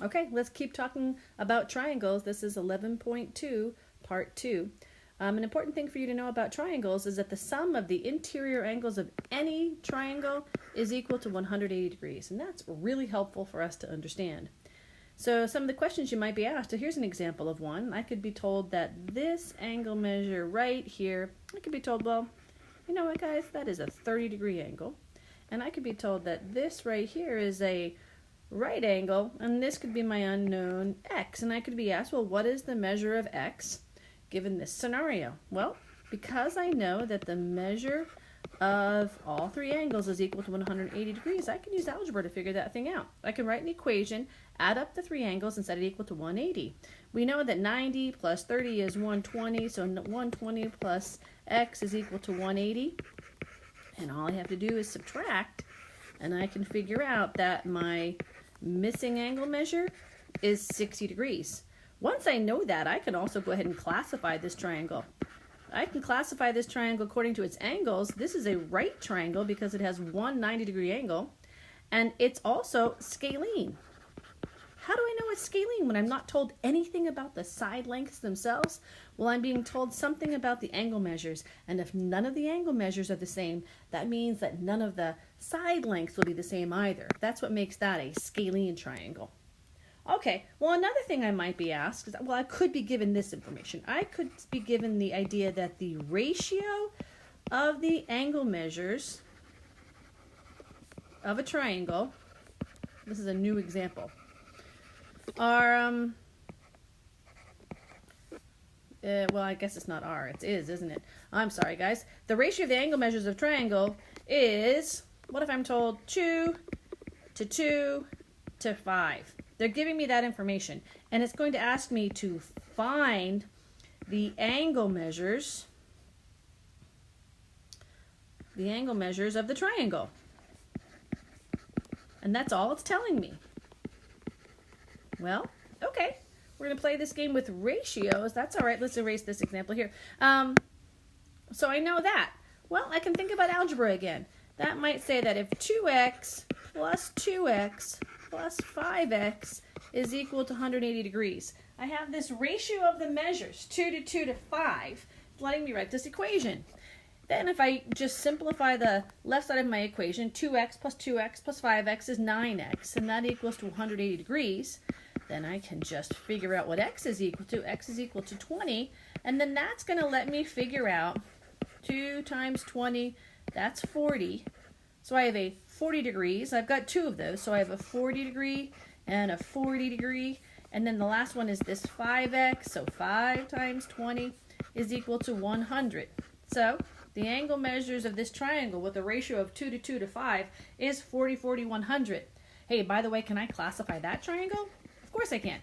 Okay, let's keep talking about triangles. This is 11.2, part 2. An important thing for you to know about triangles is that the sum of the interior angles of any triangle is equal to 180 degrees, and that's really helpful for us to understand. So some of the questions you might be asked, so here's an example of one. I could be told that this angle measure right here, I could be told, well, you know what guys, that is a 30-degree angle. And I could be told that this right here is a right angle, and this could be my unknown x. And I could be asked, well, what is the measure of x given this scenario? Well, because I know that the measure of all three angles is equal to 180 degrees, I can use algebra to figure that thing out. I can write an equation, add up the three angles, and set it equal to 180. We know that 90 plus 30 is 120, so 120 plus x is equal to 180. And all I have to do is subtract, and I can figure out that my missing angle measure is 60 degrees. Once I know that, I can also go ahead and classify this triangle. I can classify this triangle according to its angles. This is a right triangle because it has one 90-degree angle, and it's also scalene. How do I know it's scalene when I'm not told anything about the side lengths themselves? Well, I'm being told something about the angle measures, and if none of the angle measures are the same, that means that none of the side lengths will be the same either. That's what makes that a scalene triangle. Okay, well, another thing I might be asked is, well, I could be given this information. I could be given the idea that the ratio of the angle measures of a triangle, this is a new example, are, well, I guess it's not R, it is, isn't it? I'm sorry, guys. The ratio of the angle measures of triangle is, what if I'm told 2 to 2 to 5? They're giving me that information, and it's going to ask me to find the angle measures of the triangle. And that's all it's telling me. Well, okay. We're going to play this game with ratios. That's all right. Let's erase this example here. So I know that. Well, I can think about algebra again. That might say that if 2x plus 2x plus 5x is equal to 180 degrees. I have this ratio of the measures, 2 to 2 to 5, letting me write this equation. Then if I just simplify the left side of my equation, 2x plus 5x is 9x, and that equals to 180 degrees. Then I can just figure out what x is equal to. X is equal to 20, and then that's going to let me figure out 2 times 20, that's 40. So I have a 40 degrees. I've got two of those, so I have a 40 degree and a 40 degree. And then the last one is this 5x, so 5 times 20 is equal to 100. So the angle measures of this triangle with a ratio of 2 to 2 to 5 is 40, 40, 100. Hey, by the way, can I classify that triangle? Of course I can.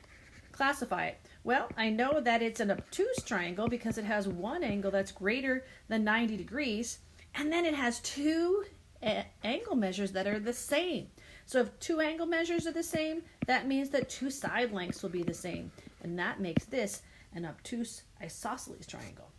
Classify it. Well, I know that it's an obtuse triangle because it has one angle that's greater than 90 degrees, and then it has two angle measures that are the same. So if two angle measures are the same, that means that two side lengths will be the same, and that makes this an obtuse isosceles triangle.